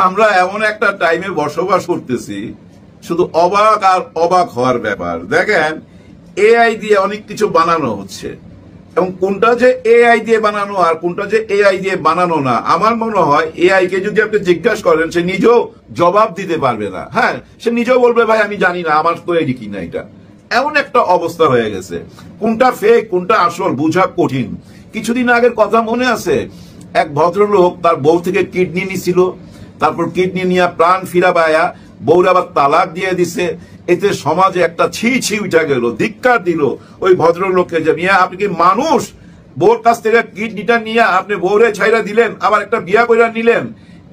আমরা এমন একটা টাইমে বসবাস করতেছি, শুধু অবাক আর অবাক হওয়ার ব্যাপার। দেখেন, এআই দিয়ে অনেক কিছু বানানো হচ্ছে, এবং কোনটা যে এআই দিয়ে বানানো আর কোনটা যে এআই দিয়ে বানানো না, আমার মনে হয় এআই কে যদি আপনি জিজ্ঞাসা করেন, সে নিজেও জবাব দিতে পারবে না। হ্যাঁ, সে নিজেও বলবে ভাই আমি জানি না, আমার তো এটি কিনা। এটা এমন একটা অবস্থা হয়ে গেছে, কোনটা ফেক কোনটা আসল বোঝা কঠিন। কিছুদিন আগের কথা মনে আছে, এক ভদ্রলোক তার বউ থেকে কিডনি নিছিল, তারপর কিডনি নিয়ে প্রাণ ফিরা পায়া বউরা আবার তালাক দিয়ে দিছে। এতে সমাজে একটা ছি ছি উঠা গেল, ধিক্কার দিল ওই ভদ্রলোককে যে মিয়া আপনি কি মানুষ, বউর কাছ থেকে কিডনিটা নিয়ে আপনি বউরে ছাইরা দিলেন, আবার একটা বিয়া কইরা নিলেন।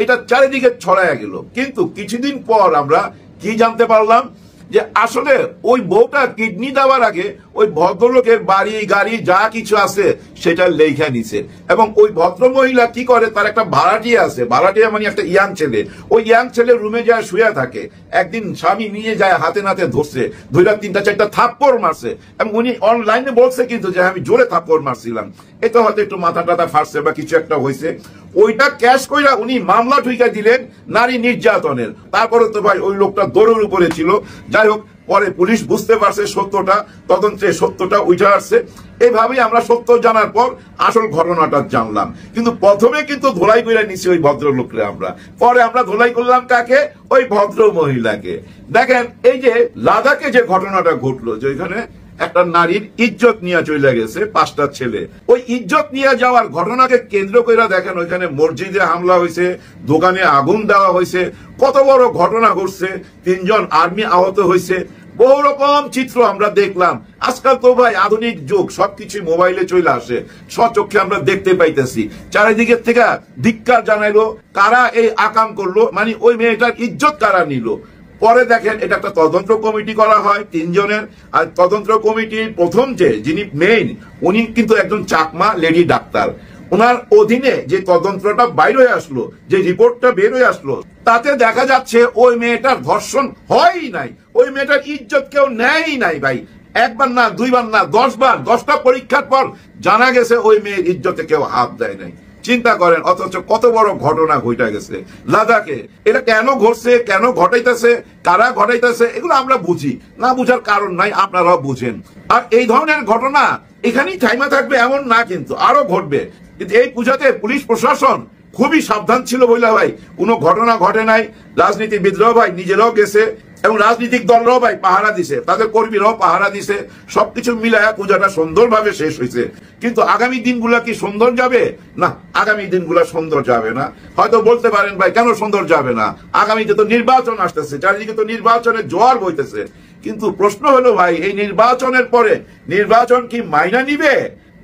এটা চারিদিকে ছড়ায়া গেল। কিন্তু কিছুদিন পর আমরা কি জানতে পারলাম যে আসলে ওই বউটা কিডনি দেওয়ার আগে ওই ভদ্রলোকের বাড়ি গাড়ি যা কিছু আছে সেটা লেখা নিছে। এবং ওই ভদ্র মহিলা কি করে, তার একটা ভাড়াটিয়া আছে, ভাড়াটিয়া মানে একটা ইয়াং ছেলে, ওই ইয়াং ছেলে রুমে যায় শুয়ে থাকে। একদিন স্বামী নিয়ে যায়, হাতে নাতে ধরছে, ধরে 3-4টা থাপ্পড় মারছে। এবং উনি অনলাইনে বলছে কিন্তু যে আমি জোরে থাপ্পড় মারছিলাম, এটা হয়তো একটু মাথা টাথা ফাটছে বা কিছু একটা হয়েছে। ওইটা ক্যাশ কইরা উনি মামলা ঠুইকা দিলেন নারী নির্যাতনের। তারপরে তো ভাই ওই লোকটা দৌড়ের উপরে ছিল। যাই হোক, পরে পুলিশ বুঝতে পারছে সত্যটা, তদন্তে সত্যটা উঠে আসছে। এইভাবেই আমরা সত্য জানার পর আসল ঘটনাটা জানলাম। কিন্তু প্রথমে কিন্তু ধোলাই করে নিছি ওই ভদ্রলোকরে আমরা, পরে আমরা ধোলাই করলাম কাকে, ওই ভদ্র মহিলাকে। দেখেন, এই যে লাদাখে যে ঘটনাটা ঘটলো, যে এখানে একটা নারীর ইজ্জত নিয়ে চলে গেছে 5টা ছেলে, ওই ইজ্জত নিয়ে যাওয়ার ঘটনাকে কেন্দ্র করে দেখেন ওইখানে মসজিদে হামলা হয়েছে, দোকানে আগুন দেওয়া হয়েছে, কত বড় ঘটনা ঘটছে, 3 জন আর্মি আহত হয়েছে, বহু রকম চিত্র আমরা দেখলাম। আজকাল তো ভাই আধুনিক যুগ, সবকিছু মোবাইলে চলে আসে, স্বচক্ষে আমরা দেখতে পাইতেছি। চারিদিকের থেকে ধিক্কার জানাইলো, কারা এই আকাম করলো, মানে ওই মেয়েটার ইজ্জত কারা নিল। পরে দেখেন এটা একটা তদন্ত কমিটি করা হয় 3 জনের। আর তদন্ত কমিটির প্রথম যিনি মেইন, উনি কিন্তু একজন চাকমা লেডি ডাক্তার। ওনার অধীনে যে তদন্তটা বাইর হয়ে আসলো, যে রিপোর্টটা বের হয়ে আসলো, তাতে দেখা যাচ্ছে ওই মেয়েটার ধর্ষণ হয়ই নাই, ওই মেয়েটার ইজ্জত কেউ নেয়ই নাই ভাই। একবার না, 2 বার না, 10 বার, 10টা পরীক্ষার পর জানা গেছে ওই মেয়ের ইজ্জতে কেউ হাত দেয় নাই। চিন্তা করেন, অথচ কত বড় ঘটনা ঘটে গেছে লাদাখে। এটা কেন ঘটছে, কেন ঘটাইতেছে, কারা ঘটাইতেছে, এগুলো আমরা বুঝি না, বুঝার কারণ নাই, আপনারাও বুঝেন। আর এই ধরনের ঘটনা এখানেই থাইমা থাকবে এমন না, কিন্তু আরো ঘটবে। কিন্তু এই পূজাতে পুলিশ প্রশাসন খুবই সাবধান ছিল বইলা ভাই কোনো ঘটনা ঘটে নাই। রাজনীতিবিদরাও ভাই নিজেরাও গেছে, এবং রাজনৈতিক দলরাও ভাই পাহারা দিছে, তাদের কর্মীরাও পাহারা দিছে। সবকিছু মিলায়া পূজাটা সুন্দরভাবে শেষ হয়েছে। কিন্তু আগামী দিনগুলা কি সুন্দর যাবে? না, আগামী দিনগুলা সুন্দর যাবে না। হয়তো বলতে পারেন ভাই কেন সুন্দর যাবে না, আগামীতে তো নির্বাচন আসতেছে, চারিদিকে তো নির্বাচনের জোয়ার বইতেছে। কিন্তু প্রশ্ন হলো ভাই, এই নির্বাচনের পরে নির্বাচন কি মাইনা নিবে?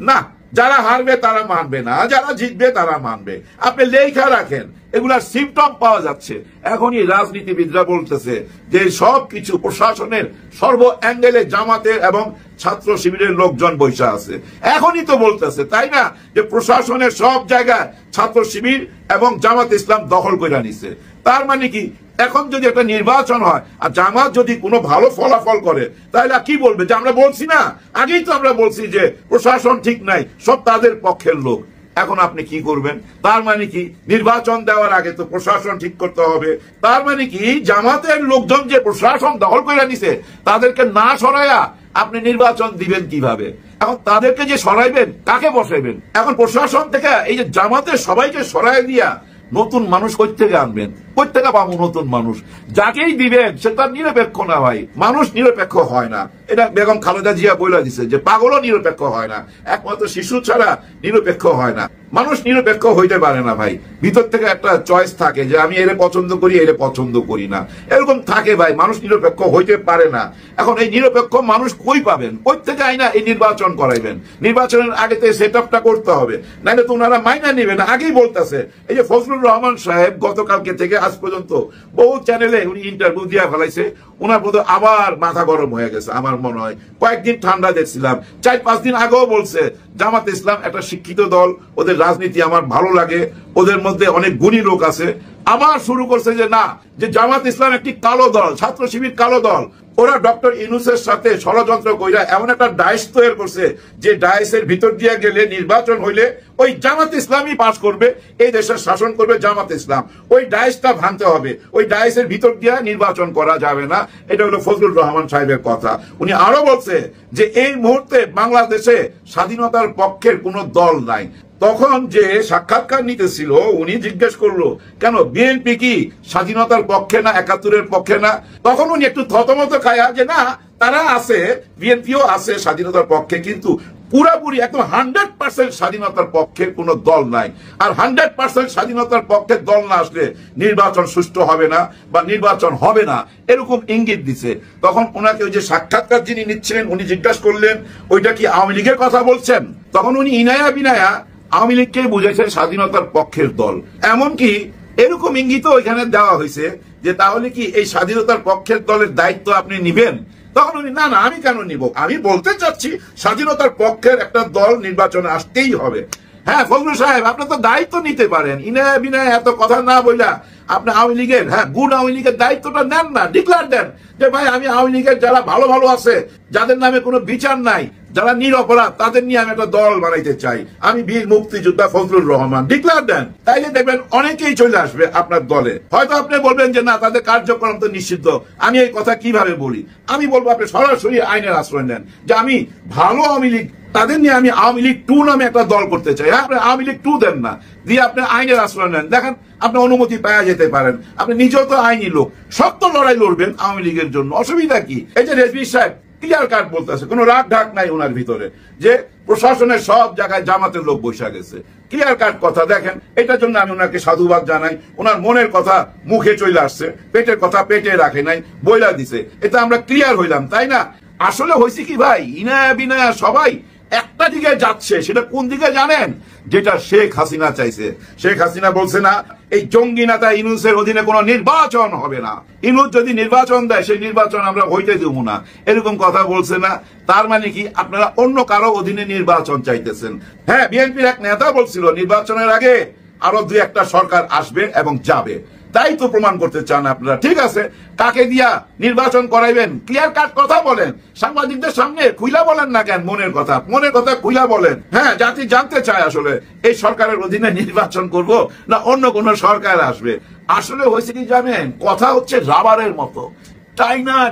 না, যারা হারবে তারা মানবে না, যারা জিতবে তারা মানবে। আপনি লেখা রাখেন, এগুলার সিমটম পাওয়া যাচ্ছে। এখনই রাজনীতিবিদরা বলতেছে যে সবকিছু প্রশাসনের সর্ব অ্যাঙ্গেলে জামাতের এবং ছাত্র শিবিরের লোকজন বৈশা আছে। এখনই তো বলতেছে, তাই না, যে প্রশাসনের সব জায়গায় ছাত্র শিবির এবং জামাত ইসলাম দখল করে নিছে। তার মানে কি, এখন যদি একটা নির্বাচন হয় আর জামাত যদি কোনো ভালো ফলাফল করে, তাহলে কি বলবে যে আমরা বলছি না, আগেই তো আমরা বলছি যে প্রশাসন ঠিক নাই, সব তাদের পক্ষের লোক। এখন আপনি কি করবেন? তার মানে কি, নির্বাচন দেওয়ার আগে তো প্রশাসন ঠিক করতে হবে। তার মানে কি, জামাতের লোকজন যে প্রশাসন দখল করে নিছে, তাদেরকে না সরাইয়া আপনি নির্বাচন দিবেন কিভাবে? এখন তাদেরকে যে সরাইবেন, কাকে বসাইবেন? এখন প্রশাসন থেকে এই যে জামাতের সবাইকে সরাই দিয়া নতুন মানুষ কই থেকে আনবেন? কই থেকে পাবো নতুন মানুষ? যাকেই দিবেন সে তার নিরপেক্ষ না ভাই। মানুষ নিরপেক্ষ হয় না, এটা বেগম খালেদা জিয়া বলে দিছে যে পাগলও নিরপেক্ষ হয় না, একমাত্র শিশু ছাড়া নিরপেক্ষ হয় না। মানুষ নিরপেক্ষ হইতে পারে না ভাই। ভিতর থেকে একটা চয়েস থাকে যে আমি এরে পছন্দ করি, এরে পছন্দ করি না, এরকম থাকে ভাই। মানুষ নিরপেক্ষ হইতে পারে না। এখন এই নিরপেক্ষ মানুষ কই পাবেন? কই থেকে আইনা এই নির্বাচন করাইবেন? নির্বাচনের আগে তো সেট আপটা করতে হবে, নাহলে তো ওনারা মাইনা নেবেন। আগেই বলতেছে, এই যে ফজলুর রহমান সাহেব গতকালকে থেকে আজ পর্যন্ত বহু চ্যানেলে উনি ইন্টারভিউ দিয়ে ফেলাইছে, ওনার বোধ আবার মাথা গরম হয়ে গেছে। আমার মনে হয় কয়েকদিন ঠান্ডা দেখছিলাম, 4-5 দিন আগেও বলছে জামাত ইসলাম একটা শিক্ষিত দল, ওদের রাজনীতি আমার ভালো লাগে, ওদের মধ্যে অনেক গুণী লোক আছে। আবার শুরু করছে যে না, যে জামাত ইসলাম একটি কালো দল, ছাত্র শিবির কালো দল। ওরা ডক্টর ইউনূসের সাথে ষড়যন্ত্র কইরা এমন একটা ডাইস তৈরি করছে যে ডাইসের ভিতর দিয়ে গেলে নির্বাচন হইলে ওই জামাত ইসলামই পাস করবে, এই দেশের শাসন করবে জামাত ইসলাম। ওই ডাইসটা ভাঙতে হবে, ওই ডাইসের ভিতর দিয়ে নির্বাচন করা যাবে না। এটা হলো ফজলুর রহমান সাহেবের কথা। উনি আরো বলছে যে এই মুহূর্তে বাংলাদেশে স্বাধীনতার পক্ষের কোনো দল নাই। তখন যে সাক্ষাৎকার নিতেছিল উনি জিজ্ঞেস করলো কেন বিএনপি কি স্বাধীনতার পক্ষে না, ৭১-এর পক্ষে না? তখন উনি একটু থতমত খায়া যে না, তারা আছে, বিএনপিও আছে স্বাধীনতার পক্ষে, কিন্তু পুরাপুরি একদম 100% স্বাধীনতার পক্ষে কোনো দল নাই। আর 100% স্বাধীনতার পক্ষে দল না আসলে নির্বাচন সুষ্ঠু হবে না বা নির্বাচন হবে না, এরকম ইঙ্গিত দিছে। তখন ওনাকে ওই যে সাক্ষাৎকার যিনি নিচ্ছিলেন উনি জিজ্ঞাসা করলেন ওইটা কি আওয়ামী লীগের কথা বলছেন? তখন উনি ইনায়া বিনায়া আওয়ামী লীগকে বুঝেছেন স্বাধীনতার পক্ষের দল। এমনকি এরকম ইঙ্গিত ওইখানে দেওয়া হয়েছে যে তাহলে কি এই স্বাধীনতার পক্ষের দলের দায়িত্ব আপনি নিবেন? তখন উনি না, আমি কেন নিব, আমি বলতে চাচ্ছি স্বাধীনতার পক্ষের একটা দল নির্বাচনে আসতেই হবে। হ্যাঁ ফজলুল সাহেব, আপনি তো দায়িত্ব নিতে পারেন, ইনায়া বিনায়া এত কথা না বইলা আপনি আওয়ামী লীগের, হ্যাঁ গুড আওয়ামী লীগের দায়িত্বটা নেন না, ডিক্লার দেন যে ভাই আমি আওয়ামী লীগের যারা ভালো ভালো আছে, যাদের নামে কোনো বিচার নাই, যারা নিরপরাধ, তাদের নিয়ে আমি একটা দল বানাইতে চাই, আমি বীর মুক্তিযোদ্ধা ফজলুর রহমান, ডিক্লার দেন। তাইলে দেখবেন অনেকেই চলে আসবে আপনার দলে। হয়তো আপনি বলবেন যে না, তাদের কার্যক্রম তো নিষিদ্ধ, আমি এই কথা কিভাবে বলি? আমি বলবো আপনি সরাসরি আইনের আশ্রয় নেন যে আমি ভালো আওয়ামী লীগ, তাদের নিয়ে আমি আওয়ামী লীগ 2 নামে একটা দল করতে চাই। হ্যাঁ, আপনি আওয়ামী লীগ 2 দেন না, দিয়ে আপনি আইনের আশ্রয় নেন, দেখেন আপনি অনুমতি পাওয়া যেতে পারেন। আপনি নিজেও তো আইনি লোক, শক্ত লড়াই লড়বেন আওয়ামী লীগের জন্য, অসুবিধা কি? এই যে রেজভী সাহেব ক্লিয়ার কাট বলতেছে, কোনো রাগ ঢাক নাই ওনার ভিতরে, যে প্রশাসনের সব জায়গায় জামাতের লোক বসে গেছে, ক্লিয়ার কাট কথা। দেখেন, এটার জন্য আমি ওনাকে সাধুবাদ জানাই। ওনার মনের কথা মুখে চলে আসছে, পেটের কথা পেটে রাখে নাই, বইলা দিছে, এটা আমরা ক্লিয়ার হইলাম, তাই না? আসলে হয়েছে কি ভাই, ইনায়া বিনায়া সবাই একটা দিকে যাচ্ছে। সেটা কোন দিকে জানেন? যেটা শেখ হাসিনা চাইছে। শেখ হাসিনা বলছে না, এই জঙ্গি নেতা ইউনূসের অধীনে কোনো নির্বাচন হবে না, ইউনূস যদি নির্বাচন দেয় সেই নির্বাচন আমরা হইতে দেব না, এরকম কথা বলছে না? তার মানে কি আপনারা অন্য কারো অধীনে নির্বাচন চাইতেছেন? হ্যাঁ, বিএনপির এক নেতা বলছিল নির্বাচনের আগে আরো 2-1টা সরকার আসবে এবং যাবে, তাই তো প্রমাণ করতে চান আপনারা। ঠিক আছে, কাকে দিয়া নির্বাচন করাইবেন ক্লিয়ার কাট কথা বলেন, সাংবাদিকদের সামনে খুইলা বলেন না কেন, মনের কথা খুইলা বলেন। হ্যাঁ, জাতি জানতে চায় আসলে এই সরকারের অধীনে নির্বাচন করব না অন্য কোন সরকার আসবে। আসলে হয়েছে কি জানেন, কথা হচ্ছে রাবারের মতো,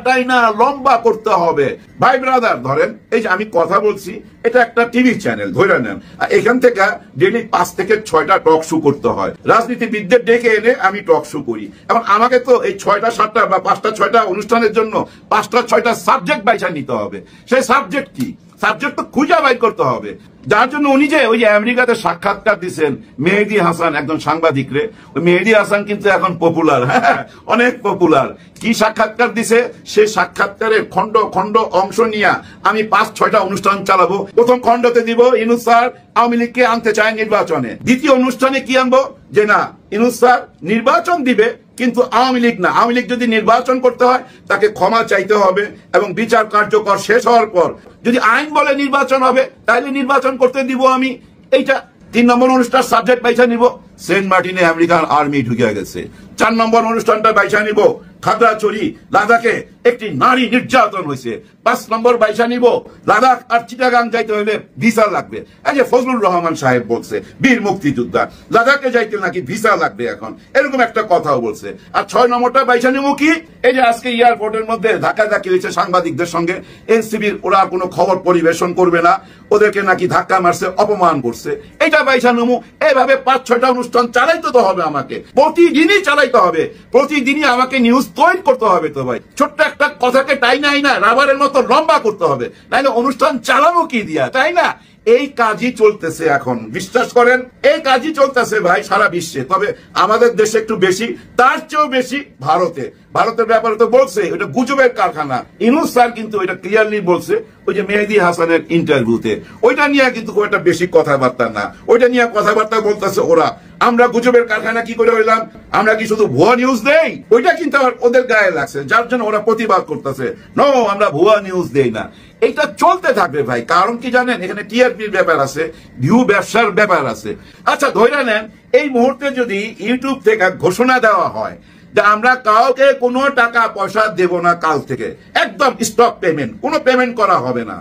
টাইনা লম্বা করতে হবে। ভাই ব্রাদার, ধরেন এই যে আমি কথা বলছি, এটা একটা টিভি চ্যানেল ধরে নেন, এখান থেকে ডেইলি 5 থেকে 6টা টক শো করতে হয়, রাজনীতিবিদদের ডেকে এনে আমি টক শো করি। এখন আমাকে তো এই 6টা 7টা বা 5টা 6টা অনুষ্ঠানের জন্য 5টা 6টা সাবজেক্ট বাইছা নিতে হবে। সেই সাবজেক্ট কি? সাবজেক্ট তো খুঁজে বাইর করতে হবে। যার জন্য উনি যে ওই যে আমেরিকাতে সাক্ষাৎকার দিচ্ছেন মেহেদী হাসান, একজন সাংবাদিক রে, ওই মেহেদী হাসান কিন্তু এখন পপুলার, হ্যাঁ অনেক পপুলার। কি সাক্ষাৎকার দিছে, সেই সাক্ষাৎকারের খন্ড খন্ড অংশ নিয়ে আমি 5-6টা অনুষ্ঠান চালাবো। প্রথম খন্ডতে দিব ইউনূস স্যার আওয়ামী লীগকে আনতে চায় নির্বাচনে। দ্বিতীয় অনুষ্ঠানে কি আনবো, যে না ইউনূস স্যার নির্বাচন দিবে কিন্তু আওয়ামী লীগ না, আওয়ামী লীগ যদি নির্বাচন করতে হয় তাকে ক্ষমা চাইতে হবে এবং বিচার কার্যকর শেষ হওয়ার পর যদি আইন বলে নির্বাচন হবে তাহলে নির্বাচন করতে দিব আমি। এইটা 3 নম্বর অনুষ্ঠান সাবজেক্ট বাইছা নিব, সেন্ট মার্টিনে আমেরিকান আর্মি ঢুকে গেছে। 4 নম্বর অনুষ্ঠানটা বাইছা নিব, খাগড়াছড়ি লাদাখে একটি নারী নির্যাতন হয়েছে। 5 নম্বর বাইসা নিব, লাদাখ আর চিটাগাং যাইতে হলে ভিসা লাগবে। এই যে ফজলুর রহমান সাহেব বলছে, বীর মুক্তিযোদ্ধা, লাদাখে যাইতে নাকি ভিসা লাগবে এখন, এরকম একটা কথাও বলছে। আর 6 নম্বরটা বাইসা নিব কি, এই যে আজকে এয়ারপোর্টের মধ্যে ধাক্কাধাক্কি হয়েছে সাংবাদিকদের সঙ্গে, এনসিবির ওরা কোনো খবর পরিবেশন করবে না, ওদেরকে নাকি ধাক্কা মারছে, অপমান করছে, এটা বাইসা নেবো। এইভাবে 5-6টা অনুষ্ঠান চালাইতে তো হবে আমাকে, প্রতিদিনই চালাইতে হবে, প্রতিদিনই আমাকে নিউজ তৈরি করতে হবে। তো ভাই ছোট্ট একটা কথাকে টাইনা রাবারের মতো লম্বা করতে হবে, নাইলে অনুষ্ঠান চালানো কি দিয়া, তাই না? এই কাজই চলতেছে এখন, বিশ্বাস করেন এই কাজই চলতেছে ভাই সারা বিশ্বে। তবে আমাদের দেশে একটু বেশি, তার চেয়েও বেশি ভারতে। ভারতের ব্যাপারে তো বলছে ওইটা গুজবের কারখানা। ইউনূস স্যার কিন্তু এটা ক্লিয়ারলি বলছে ওই যে মেহেদী হাসানের ইন্টারভিউতে, ওইটা নিয়ে কিন্তু খুব একটা বেশি কথাবার্তা না, ওইটা নিয়ে কথাবার্তা বলতেছে ওরা। আমরা গুজবের কারখানা কি করে হইলাম, আমরা কি শুধু ভুয়া নিউজ দেই? ওইটা কিন্তু ওদের গায়ে লাগছে, যার জন্য ওরা প্রতিবাদ করতেছে, নো আমরা ভুয়া নিউজ দেই না। এইটা চলতে থাকবে ভাই। কারণ কি জানেন, এখানে টিআরপির ব্যাপার আছে, ভিউ ব্যবসার ব্যাপার আছে। আচ্ছা ধরে নেন এই মুহূর্তে যদি ইউটিউব থেকে ঘোষণা দেওয়া হয় যে আমরা কাউকে কোনো টাকা পয়সা দেব না, কাল থেকে একদম স্টপ পেমেন্ট, কোনো পেমেন্ট করা হবে না।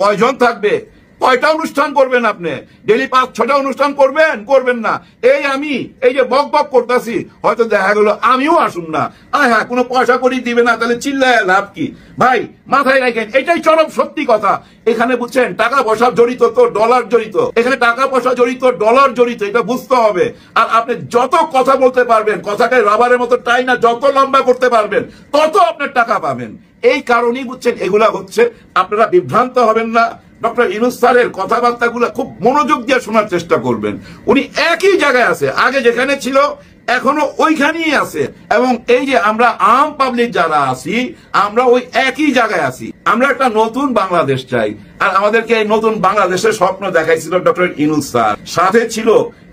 কয়জন থাকবে? কয়টা অনুষ্ঠান করবেন আপনি? ডেলি 5-6টা অনুষ্ঠান করবেন? করবেন না। আমি এই যে বক বক করতেছি, হয়তো দেখা গেল আমিও আসুন না। হ্যাঁ, কোনো পয়সা করি দিবে না, তাহলে চিল্লায় লাভ কি ভাই? মাথায় রাখেন, এটাই চরম সত্যি কথা। এখানে বুঝছেন টাকা পয়সা জড়িত তো ডলার জড়িত, এখানে টাকা পয়সা জড়িত ডলার জড়িত, এটা বুঝতে হবে। আর আপনি যত কথা বলতে পারবেন, কথাকে রাবারের মতো টাই না, যত লম্বা করতে পারবেন তত আপনার টাকা পাবেন। এই কারণেই বুঝছেন এগুলা হচ্ছে। আপনারা বিভ্রান্ত হবেন না। ডক্টর ইউনূস স্যারের কথাবার্তাগুলো খুব মনোযোগ দিয়ে শোনার চেষ্টা করবেন। উনি একই জায়গায় আছে, আগে যেখানে ছিল এখনো ওইখানেই আছে। এবং এই যে আমরা আম পাবলিক যারা আছি, আমরা ওই একই জায়গায় আছি। আমরা একটা নতুন বাংলাদেশ চাই, আর আমাদেরকে এই নতুন বাংলাদেশের স্বপ্ন দেখাইছিল ডক্টর ইউনূস স্যার। সাথে ছিল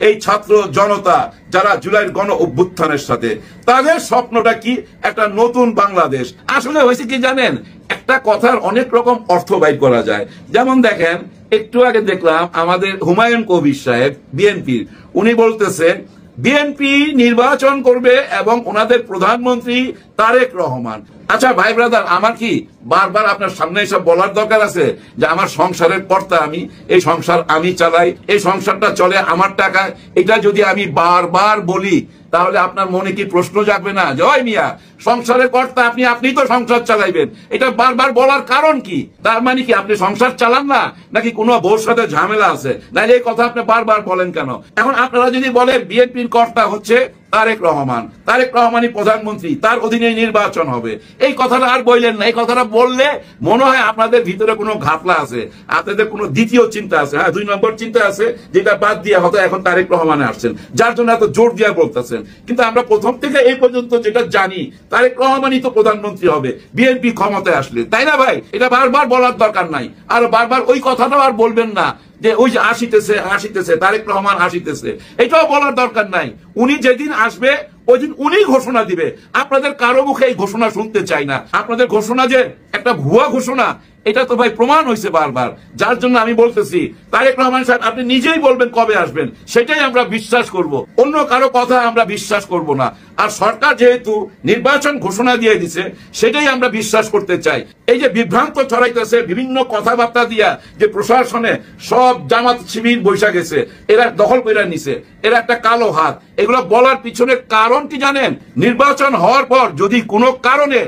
এই ছাত্র জনতা যারা জুলাইয়ের গণ অভ্যুত্থানের সাথে, তাদের স্বপ্নটা কি? একটা নতুন বাংলাদেশ। আসলে হয়েছে কি জানেন, একটা কথার অনেক রকম অর্থ বাইর করা যায়। যেমন দেখেন, একটু আগে দেখলাম আমাদের হুমায়ুন কবির সাহেব বিএনপির, উনি বলতেছেন বিএনপি নির্বাচন করবে এবং ওনাদের প্রধানমন্ত্রী তারেক রহমান। আচ্ছা ভাই ব্রাদার, আমার কি বারবার আপনার সামনে এসব বলার দরকার আছে যে আমার সংসারের কর্তা আমি, এই সংসার আমি চালাই, এই সংসারটা চলে আমার টাকায়? এটা যদি আমি বারবার বলি তাহলে আপনার মনে কি প্রশ্ন জাগবে না, জয় মিয়া সংসারের কর্তা আপনি, আপনি তো সংসার চালাইবেন? এটা বারবার বলার কারণ কি? তার মানে কি আপনি সংসার চালান না, নাকি কোনো বউর সাথে ঝামেলা আছে? নাহলে এই কথা আপনি বারবার বলেন কেন? এখন আপনারা যদি বলেন বিএনপির কর্তা হচ্ছে তারেক রহমান, তারেক রহমানই প্রধানমন্ত্রী, তার অধীনে নির্বাচন হবে, এই কথাটা আর বললেন না। এই কথাটা বললে মনে হয় আপনাদের ভিতরে কোনো ঘাপলা আছে, আপনাদের কোনো দ্বিতীয় চিন্তা আছে। হ্যাঁ, 2 নম্বর চিন্তা আছে, যেটা বাদ দিয়ে হয়তো এখন তারেক রহমানে আসছেন, যার জন্য এত জোর দিয়ে বলতেছেন। কিন্তু আমরা প্রথম থেকে এই পর্যন্ত যেটা জানি, তারেক রহমানই তো প্রধানমন্ত্রী হবে বিএনপি ক্ষমতায় আসলে, তাই না ভাই? এটা বারবার বলার দরকার নাই। আর বারবার ওই কথাটাও আর বলবেন না যে ওই যে আসিতেছে আসিতেছে তারেক রহমান আসিতেছে, এটাও বলার দরকার নাই। উনি যেদিন আসবে ওই দিন উনি ঘোষণা দিবে। আপনাদের কারো মুখে এই ঘোষণা শুনতে চাই না। আপনাদের ঘোষণা যে একটা ভুয়া ঘোষণা, এটা তো ভাই প্রমাণ হয়েছে বারবার। যার জন্য আমি বলতেছি তারেক রহমান সাহেব আপনি নিজেই বলবেন কবে আসবেন, সেটাই আমরা বিশ্বাস করব, অন্য কারো কথা আমরা বিশ্বাস করব না। আর সরকার যেহেতু নির্বাচন ঘোষণা দিয়ে দিছে, সেটাই আমরা বিশ্বাস করতে চাই। এই যে বিভ্রান্ত ছড়াইতেছে বিভিন্ন কথাবার্তা দিয়া যে প্রশাসনে সব জামাত শিবির বৈশা গেছে, এরা দখল করে নিছে, এরা একটা কালো হাত, এগুলো বলার পিছনে কারণ কি জানেন? নির্বাচন হওয়ার পর যদি কোনো কারণে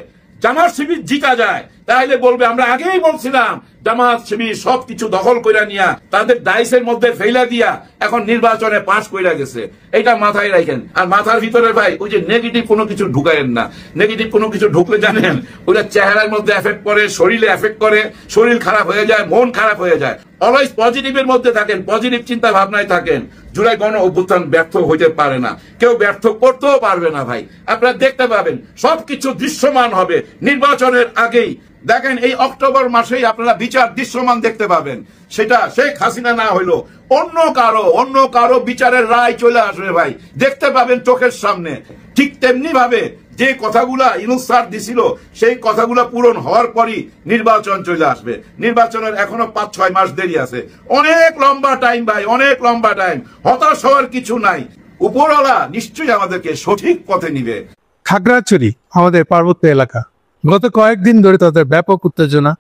জামাত শিবির জিতা যায়, তাহলে বলবে আমরা আগেই বলছিলাম জামাত শিবির সবকিছু দখল কইরা নিয়া তাদের ডাইসের মধ্যে ফেলা দিয়া এখন নির্বাচনে পাস কইরা গেছে। এটা মাথায় রাখেন। আর মাথার ভিতরে ভাই ওই যে নেগেটিভ কোনো কিছু ঢুকায়েন না। নেগেটিভ কোনো কিছু ঢুকলে জানেন ওটা চেহারার মধ্যে এফেক্ট করে, শরীরে এফেক্ট করে, শরীর খারাপ হয়ে যায়, মন খারাপ হয়ে যায়। অলওয়েজ পজিটিভের মধ্যে থাকেন, পজিটিভ চিন্তা ভাবনায় থাকেন। জুলাই গণ অভ্যুত্থান ব্যর্থ হইতে পারে না, কেউ ব্যর্থ করতেও পারবে না ভাই। আপনারা দেখতে পাবেন সবকিছু দৃশ্যমান হবে নির্বাচনের আগেই। দেখেন এই অক্টোবর মাসেই আপনারা বিচার দৃশ্যমান দেখতে পাবেন। সেটা শেখ হাসিনা না হইলো অন্য কারো বিচারের রায় চলে আসবে ভাই, দেখতে পাবেন চোখের সামনে। ঠিক তেমনি ভাবে যে কথাগুলা ইউনূস স্যার দিছিল, সেই কথাগুলা পূরণ হওয়ার পরই নির্বাচন চলে আসবে। নির্বাচনের এখনো 5-6 মাস দেরি আছে, অনেক লম্বা টাইম ভাই, অনেক লম্বা টাইম। হতাশ হওয়ার কিছু নাই, উপরওয়ালা নিশ্চয়ই আমাদেরকে সঠিক পথে নিবে। খাগড়াছড়ি আমাদের পার্বত্য এলাকা, গত কয়েকদিন ধরে তাদের ব্যাপক উত্তেজনা,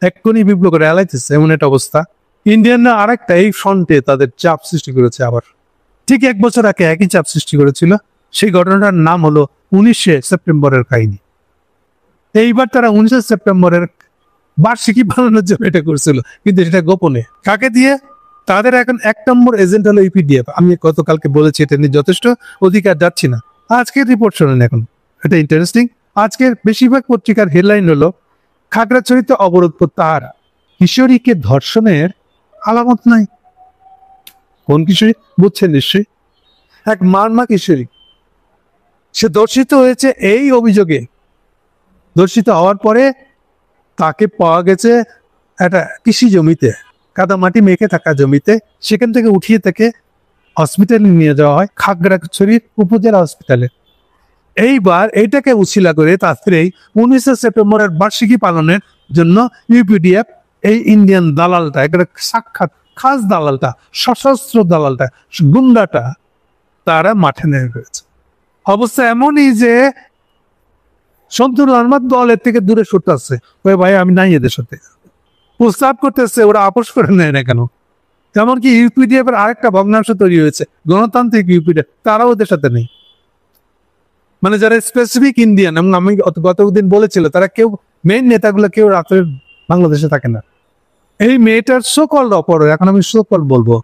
এক্ষুনি বিপ্লব করে এলাইতেছে এমন একটা অবস্থা। ইন্ডিয়ানরা আরেকটা এই ফ্রন্টে তাদের চাপ সৃষ্টি করেছে। আবার ঠিক 1 বছর আগে একই চাপ সৃষ্টি করেছিল। সেই ঘটনাটার নাম হলো 19শে সেপ্টেম্বরের কাহিনী। এইবার তারা 19শে সেপ্টেম্বরের বার্ষিকী বানানোর জন্য এটা করছিল, কিন্তু সেটা গোপনে। কাকে দিয়ে? তাদের এখন 1 নম্বর এজেন্ট হলো ইপিডিএফ। আমি গতকালকে বলেছি এটা নিয়ে যথেষ্ট অধিকার যাচ্ছি না। আজকের রিপোর্ট শোনেন, এখন এটা ইন্টারেস্টিং। আজকের বেশিরভাগ পত্রিকার হেডলাইন হলো খাগড়াছড়িতে অবরোধ প্রত্যাহার, কিশোরীকে ধর্ষণের আলামত নাই। কোন কিশোরী বুঝছেন নিশ্চয়ই? এক মারমা কিশোরী, সে ধর্ষিত হয়েছে এই অভিযোগে। ধর্ষিত হওয়ার পরে তাকে পাওয়া গেছে একটা কৃষি জমিতে, কাদা মাটি মেখে থাকা জমিতে। সেখান থেকে উঠিয়ে তাকে হসপিটালে নিয়ে যাওয়া হয়, খাগড়াছড়ির উপজেলা হসপিটালে। এইবার এইটাকে উছিলা করে তাড়াতাড়ি 19শে সেপ্টেম্বরের বার্ষিকী পালনের জন্য ইউপিডিএফ এই ইন্ডিয়ান দালালটা একটা সাক্ষাৎ খাস দালালটা সশস্ত্র দালালটা গুন্ডাটা তারা মাঠে নেমে ফেলেছে। অবস্থা এমনই যে সন্তুর রহমান দলের থেকে দূরে সরতে আসছে, ওই ভাই আমি নাই এদের সাথে প্রস্তাব করতেছে, ওরা আপোষ করে নেয় না কেন? এমনকি ইউপিডিএফ এর আরেকটা ভগ্নাংশ তৈরি হয়েছে গণতান্ত্রিক ইউপিডিএফ, তারাও ওদের সাথে নেই। মানে যারা স্পেসিফিক ইন্ডিয়ান, এবং আমি গতদিন বলেছিল তারা কেউ মেইন নেতাগুলো কেউ রাত্রে বাংলাদেশে থাকে না। এই মেয়েটার সকল অপরাধ, এখন আমি সকল বলবো,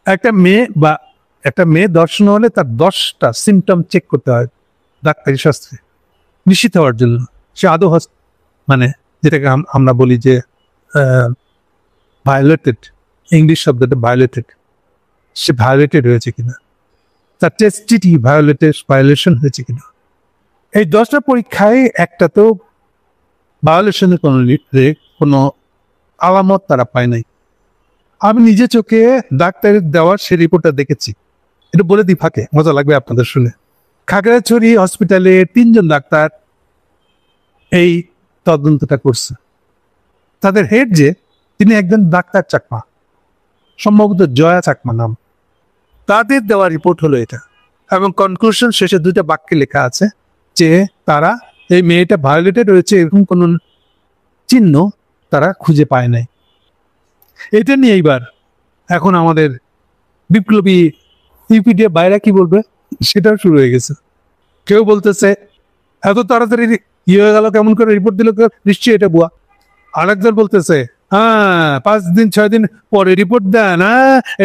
একটা মেয়ে দর্শন হলে তার 10টা সিমটম চেক করতে হয় ডাক্তারি শাস্ত্রে নিশ্চিত হওয়ার জন্য সে আদৌ মানে যেটাকে আমরা বলি যে ভায়োলেটেড, ইংলিশ শব্দটা ভায়োলেটেড, সে ভায়োলেটেড হয়েছে কিনা, তার টেস্টিটি ভায়োলেশন হয়েছে কিনা। এই 10টা পরীক্ষায় একটা তো ভায়োলেশনের কোনো আলামত তারা পায় নাই। আমি নিজে চোখে ডাক্তারের দেওয়ার সে রিপোর্টটা দেখেছি, এটা বলে দিই ফাঁকে, মজা লাগবে আপনাদের শুনে। খাগড়াছড়ি হসপিটালে 3 জন ডাক্তার এই তদন্তটা করছে। তাদের হেড যে, তিনি একজন ডাক্তার চাকমা, সম্ভবত জয়া চাকমা নাম, তাদের দেওয়া রিপোর্ট হলো এটা। এবং কনক্লুশন শেষে 2টা বাক্যে লেখা আছে যে তারা এই মেয়েটা ভায়োলেটেড হয়েছে এরকম কোন চিহ্ন তারা খুঁজে পায় নাই। এটা নিয়ে এইবার এখন আমাদের বিপ্লবী ইউপিডিএফ বাইরে কি বলবে সেটাও শুরু হয়ে গেছে। কেউ বলতেছে এত তাড়াতাড়ি ইয়ে হয়ে গেল, কেমন করে রিপোর্ট দিল, নিশ্চয়ই এটা বুয়া। আরেকজন বলতেছে 5 দিন 6 দিন পরে রিপোর্ট দেন,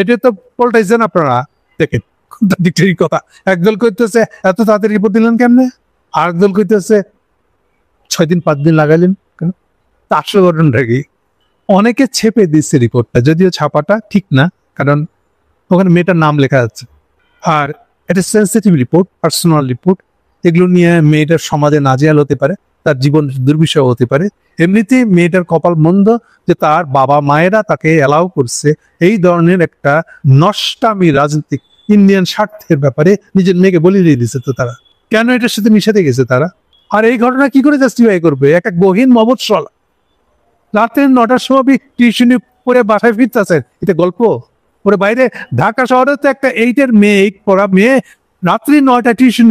এটা তো পাল্টাইছেন আপনারা। দেখেন কন্ট্রাডিক্টরি কথা। একদল কইতেছে এত তাড়াতাড়ি রিপোর্ট দিলেন কেমনে, আরেকদল কইতেছে 6 দিন 5 দিন লাগাইলেন কেন। তা আসল ঘটনাটা কি? অনেকে ছেপে দিচ্ছে রিপোর্টটা, যদিও ছাপাটা ঠিক না, কারণ ওখানে মেয়েটার নাম লেখা আছে। আর এটা সেন্সিটিভ রিপোর্ট, পার্সোনাল রিপোর্ট, এগুলো নিয়ে মেয়েটার সমাজে নাজেহাল হতে পারে, তার জীবন দুর্বিষহ হতে পারে। এমনিতেই মেয়েটার কপাল মন্দ যে তার বাবা মায়েরা তাকে অ্যালাউ করছে এই ধরনের একটা নষ্টামি রাজনৈতিক ইন্ডিয়ান স্বার্থের ব্যাপারে নিজের মেয়েকে বলে দিয়ে দিচ্ছে। তো তারা কেন এটার সাথে মিশাতে গেছে তারা? আর এই ঘটনা কি করে জাস্টিফাই করবে? এক গহীন মফস্বল, রাতে 9টার সময় টিউশনি করে বাসায় ফিরতেছেন, এটা গল্প? ওরে বাইরে ঢাকা শহরে তো একটা 8-এর মেয়ে, পড়া মেয়ে রাত্রি 9টা টিউশন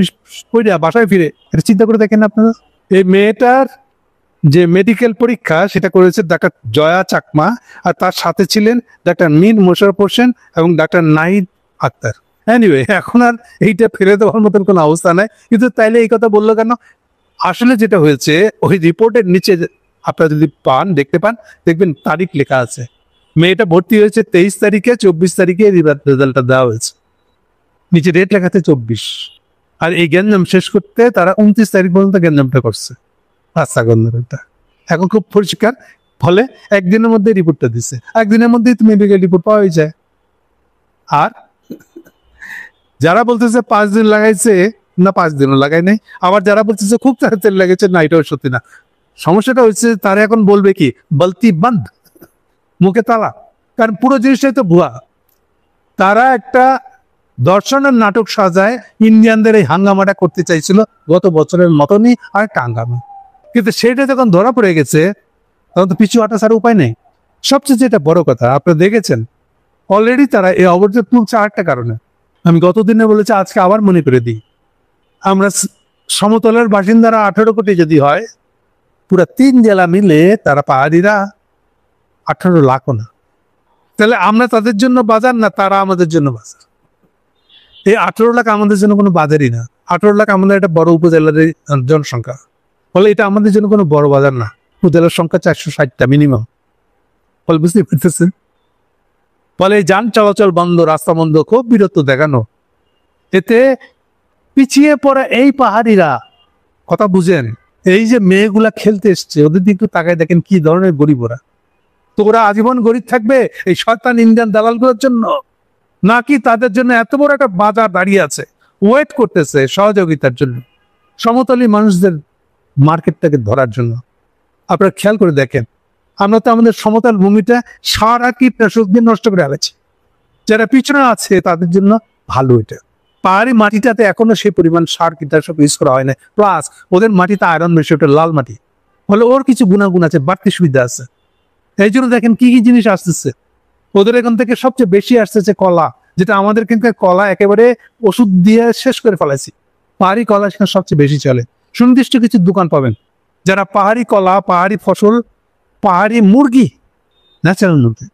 করে বাসায় ফিরে, এটা চিন্তা করে দেখেন আপনারা। এই মেয়েটার যে মেডিকেল পরীক্ষা সেটা করেছে ডাক্তার জয়া চাকমা, আর তার সাথে ছিলেন ডাক্তার মীর মোশাররফ হোসেন এবং ডাক্তার নাহিদ আক্তার। এনিওয়ে, এখন আর এইটা ফেলে দেওয়ার মতন কোনো অবস্থা নাই, কিন্তু তাইলে এই কথা বললো কেন? আসলে যেটা হয়েছে, ওই রিপোর্টের নিচে আপনারা যদি পান, দেখতে পান, দেখবেন তারিখ লেখা আছে। মেয়েটা ভর্তি হয়েছে 23 তারিখে, 24 তারিখে রেজাল্টটা দেওয়া হয়েছে, নিচে ডেট লেখাতে 24। আর এই গ্যাঞ্জাম শেষ করতে তারা 29 তারিখ পর্যন্ত গ্যাঞ্জামটা করছে। আচ্ছা, গন্ধটা এখন খুব পরিষ্কার। ফলে একদিনের মধ্যে রিপোর্টটা দিছে, একদিনের মধ্যেই তুমি মেডিকেল রিপোর্ট পাওয়া যায়। আর যারা বলতেছে 5 দিন লাগাইছে, না 5 দিনও লাগাই নাই, আবার যারা বলতেছে খুব তাড়াতাড়ি লাগাইছে, না এটাও সত্যি না। সমস্যাটা হচ্ছে তারা এখন বলবে কি, বলতি বন্ধ, মুখে তালা, কারণ পুরো জিনিসটাই তো ভুয়া। তারা একটা দর্শনের নাটক সাজায় ইন্ডিয়ানদের এই হাঙ্গামাটা করতে চাইছিল গত বছরের মতনই আর একটা হাঙ্গামা, কিন্তু সেটা যখন ধরা পড়ে গেছে তখন তো পিছু হাঁটা ছাড়া উপায় নেই। সবচেয়ে যেটা বড় কথা, আপনারা দেখেছেন অলরেডি তারা এই অবরোধ তুলছে আরেকটা কারণে। আমি গতদিনে বলেছি, আজকে আবার মনে করে দিই, আমরা সমতলের বাসিন্দারা 18 কোটি যদি হয়, পুরা 3 জেলা মিলে তারা পাহাড়িরা 18 লাখও না। তাহলে আমরা তাদের জন্য বাজার না, তারা আমাদের জন্য বাজার। এই 18 লাখ আমাদের জন্য কোনো বাজারই না। 18 লাখ আমাদের একটা বড় উপজেলার জনসংখ্যা, ফলে এটা আমাদের জন্য কোনো বড় বাজার না। উপজেলার সংখ্যা 460টা মিনিমাম, ফলে বুঝতে পারতেছেন। ফলে যান চলাচল বন্ধ, রাস্তা বন্ধ, খুব বিরক্ত দেখানো। এতে পিছিয়ে পড়া এই পাহাড়িরা, কথা বুঝেন, এই যে মেয়েগুলা খেলতে এসছে, ওদের দিকে একটু তাকায় দেখেন কি ধরনের গরিব ওরা। তো ওরা আজীবন গরিব থাকবে এই শয়তান ইন্ডিয়ান দালালগুলোর জন্য, নাকি তাদের জন্য এত বড় একটা বাজার দাঁড়িয়ে আছে, ওয়েট করতেছে সহযোগিতার জন্য, সমতলী মানুষদের মার্কেটটাকে ধরার জন্য? আপনারা খেয়াল করে দেখেন, আমরা তো আমাদের সমতল ভূমিটা সারা কীটনাশক দিয়ে নষ্ট করে আলেছি। যারা পিছনে আছে তাদের জন্য ভালো এটা, পাহাড়ি মাটিটাতে এখনো সেই পরিমাণ সার কীটনাশক ইউজ করা হয় না, প্লাস ওদের মাটিতে আয়রন বেশি, ওটা লাল মাটি, ফলে ওর কিছু গুণাগুণ আছে, বাড়তি সুবিধা আছে। এই জন্য দেখেন কি কি জিনিস আসতেছে ওদের এখান থেকে। সবচেয়ে বেশি আসতেছে কলা, যেটা আমাদের কিন্তু কলা একেবারে ওষুধ দিয়ে শেষ করে ফেলাইছি। পাহাড়ি কলা সেখানে সবচেয়ে বেশি চলে। সুনির্দিষ্ট কিছু দোকান পাবেন যারা পাহাড়ি কলা, পাহাড়ি ফসল, পাহাড়ি মুরগি, ন্যাচারাল মুরগি,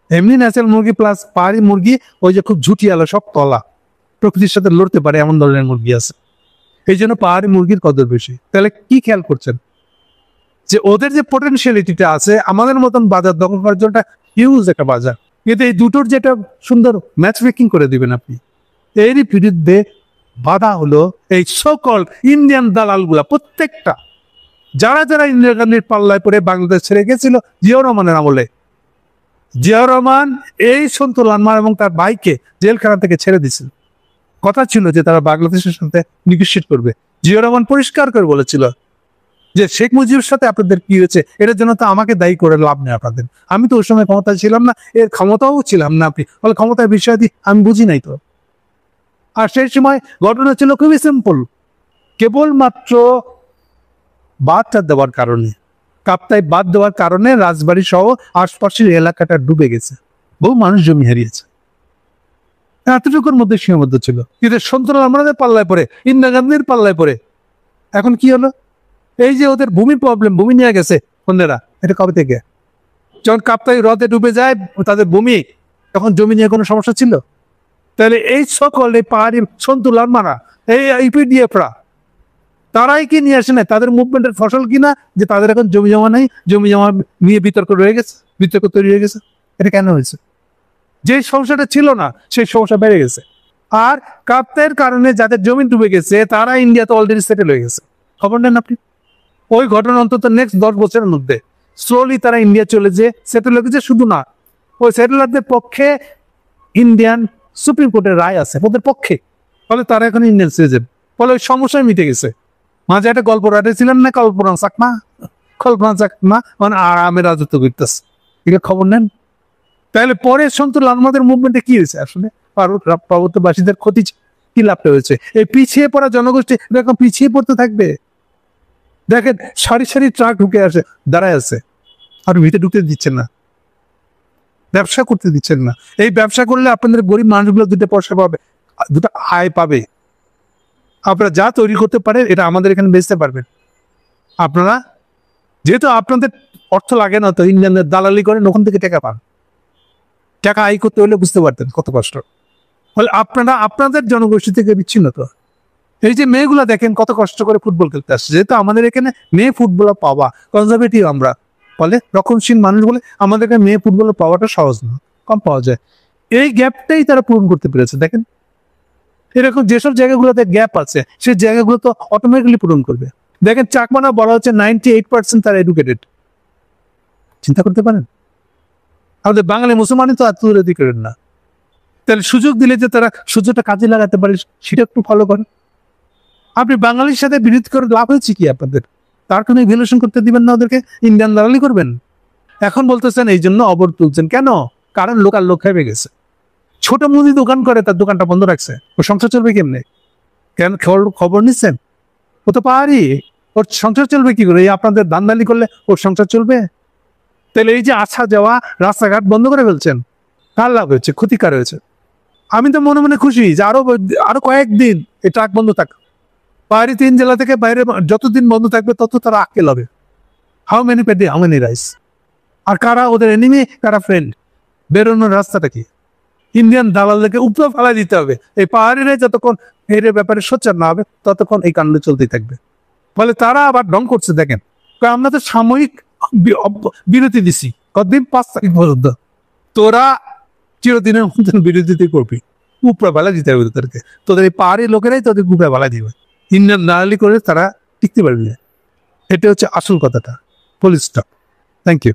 এমনি ন্যাচারাল মুরগি প্লাস পাহাড়ি মুরগি, ওই যে খুব ঝুটিয়ালো সব তলা, প্রকৃতির সাথে লড়তে পারে এমন ধরনের মুরগি আছে। এই জন্য পাহাড়ি মুরগির কদর বেশি। তাহলে কি খেয়াল করছেন যে ওদের যে পোটেনশিয়ালিটিটা আছে, আমাদের মতন বাজার দখল করার জন্য হিউজ একটা বাজার, কিন্তু এই দুটোর যেটা সুন্দর ম্যাচ মেকিং করে দিবেন আপনি। এরই বিরুদ্ধে বাধা হলো এই সকল ইন্ডিয়ান দালালগুলা, প্রত্যেকটা যারা যারা ইন্দিরা গান্ধীর পাল্লায় পরে বাংলাদেশ ছেড়ে গেছিল জিয়াউর রহমানের আমলে। জিয়াউর রহমান এই সন্তু লানমার এবং তার ভাইকে জেলখানা থেকে ছেড়ে দিয়েছিল। কথা ছিল যে তারা বাংলাদেশের সাথে নিগোশিয়েট করবে। জিয়াউর রহমান পরিষ্কার করে বলেছিল যে শেখ মুজিবের সাথে আপনাদের কি হয়েছে, এটার জন্য তো আমাকে দায়ী করে লাভ নেই আপনাদের, আমি তো ওই সময় ক্ষমতায় ছিলাম না, এর ক্ষমতাও ছিলাম না আপনি, ফলে ক্ষমতার বিষয়াদি আমি বুঝি নাই তো। আর সেই সময় ঘটনা ছিল খুবই সিম্পল, কেবলমাত্র বাঁধটা দেওয়ার কারণে, কাপ্তাই বাঁধ দেওয়ার কারণে রাজবাড়ি সহ আশপাশের এলাকাটা ডুবে গেছে, বহু মানুষ জমি হারিয়েছে। এতটুকুর মধ্যে সীমাবদ্ধ ছিল, কিন্তু সন্তুল আমাদের পাল্লায় পড়ে, ইন্দিরা গান্ধীর পাল্লায় পড়ে এখন কি হলো? এই যে ওদের ভূমির প্রবলেম, ভূমি নিয়ে গেছে বন্ধেরা, এটা কবে থেকে? যখন কাপ্তাই হ্রদে ডুবে যায় তাদের ভূমি, তখন জমি নিয়ে কোনো সমস্যা ছিল? তাহলে এই সকল এই পাহাড়ি সন্তু লানমারা, এই ইপিডিএফরা, তারাই কি নিয়ে আসে না তাদের মুভমেন্টের ফসল কিনা, যে তাদের এখন জমি জমা নেই, জমি জমা নিয়ে বিতর্ক রয়ে গেছে, বিতর্ক তৈরি হয়ে গেছে। এটা কেন হয়েছে? যে সমস্যাটা ছিল না সেই সমস্যা বেড়ে গেছে। আর কাপ্তাইয়ের কারণে যাদের জমি ডুবে গেছে তারা ইন্ডিয়াতে অলরেডি সেটেল হয়ে গেছে। খবর নেন আপনি? ওই ঘটনা অন্তত নেক্সট 10 বছরের মধ্যে স্লোলি তারা ইন্ডিয়া চলে যে সেটেল হয়ে গেছে। শুধু না, ওই সেটেলারদের পক্ষে ইন্ডিয়ান সুপ্রিম কোর্টের রায় আছে ওদের পক্ষে, ফলে তারা এখন ইন্ডিয়ান সিটিজেন, ফলে ওই সমস্যায় মিটে গেছে। মাঝে একটা গল্প রাটেছিলেন না, কল্পনা চাকমা মানে আরামে রাজত্ব করতেছে, এগুলো খবর নেন। তাহলে পরে সন্তু লানমাদের মুভমেন্টে কি হয়েছে? আসলে পার্বত্যবাসীদের ক্ষতি কি লাভটা হয়েছে? এই পিছিয়ে পড়া জনগোষ্ঠী এরকম পিছিয়ে পড়তে থাকবে। দেখেন সারি সারি ট্রাক ঢুকে আসে, দাঁড়ায় আছে, আর ভিতরে ঢুকতে দিচ্ছেন না, ব্যবসা করতে দিচ্ছেন না। এই ব্যবসা করলে আপনাদের গরিব মানুষগুলো দুটো পয়সা পাবে, দুটো আয় পাবে। আপনারা যা তৈরি করতে পারেন এটা আমাদের এখানে বেচতে পারবেন। আপনারা যেহেতু আপনাদের অর্থ লাগে না, তো ইন্ডিয়ানদের দালালি করেন, ওখান থেকে টাকা পান। টাকা আয় করতে হলে বুঝতে পারতেন কত কষ্ট। ফলে আপনারা আপনাদের জনগোষ্ঠী থেকে বিচ্ছিন্ন। তো এই যে মেয়েগুলা দেখেন কত কষ্ট করে ফুটবল খেলতে আসছে, যেহেতু আমাদের এখানে মেয়ে ফুটবলার পাওয়া কনজারভেটিভ আমরা, ফলে রক্ষণশীল মানুষ বলে আমাদের এখানে মেয়ে ফুটবলার পাওয়াটা সহজ না, কম পাওয়া যায়। এই গ্যাপটাই তারা পূরণ করতে পেরেছে। দেখেন এরকম যেসব জায়গাগুলোতে গ্যাপ আছে সেই জায়গাগুলো তো অটোমেটিক্যালি পূরণ করবে। দেখেন চাকমানা বলা হচ্ছে 98% তারা এডুকেটেড। চিন্তা করতে পারেন? আমাদের বাঙালি মুসলমানই তো এত এডুকেটেড না। তাহলে সুযোগ দিলে যে তারা সুযোগটা কাজে লাগাতে পারে সেটা একটু ফলো করেন। আপনি বাঙালির সাথে বিরোধ করে লাভ হয়েছে কি আপনাদের? তার কোনো ইভ্যালুয়েশন করতে দিবেন না ওদেরকে, ইন্ডিয়ান দালালি করবেন। এখন বলতেছেন এই জন্য অবর তুলছেন কেন? কারণ লোকাল লোক খেপে গেছে। ছোট মুদি দোকান করে, তার দোকানটা বন্ধ রাখছে, ওর সংসার চলবে কেমনে? কেন খবর নিচ্ছেন? ও তো পাহাড়ি, ওর সংসার চলবে কি করে? এই আপনাদের দান্দালি করলে ওর সংসার চলবে? তাহলে এই যে আসা যাওয়া রাস্তাঘাট বন্ধ করে ফেলছেন, কার লাভ হয়েছে? ক্ষতিকার হয়েছে। আমি তো মনে মনে খুশি যে আরো কয়েকদিন এই ট্রাক বন্ধ থাক। পাহাড়ি 3 জেলা থেকে বাইরে যতদিন বন্ধ থাকবে তত তারা আক্কেল হবে। How many paddy how many rice. আর কারা ওদের এনিমি, কারা ফ্রেন্ড, বেরোনোর রাস্তাটা কি? ইন্ডিয়ান দালালদেরকে উপরে ফেলা দিতে হবে। এই পাহাড়িরা যতক্ষণ এর ব্যাপারে সোচ্চার না হবে ততক্ষণ এই কাণ্ড চলতেই থাকবে। ফলে তারা আবার ঢং করছে। দেখেন আমরা তো সাময়িক বিরতি দিছি, কতদিন? 5 তারিখ পর্যন্ত। তোরা চিরদিনের মতন বিরোধিতা করবি, উপরে বেলা দিতে হবে তোদেরকে। তোদের এই পাহাড়ি লোকেরাই তোদের উপরে বেলা দিবে। ইন্ডিয়ান দালালি করে তারা টিকতে পারবি না। এটা হচ্ছে আসল কথাটা। Full stop. Thank you.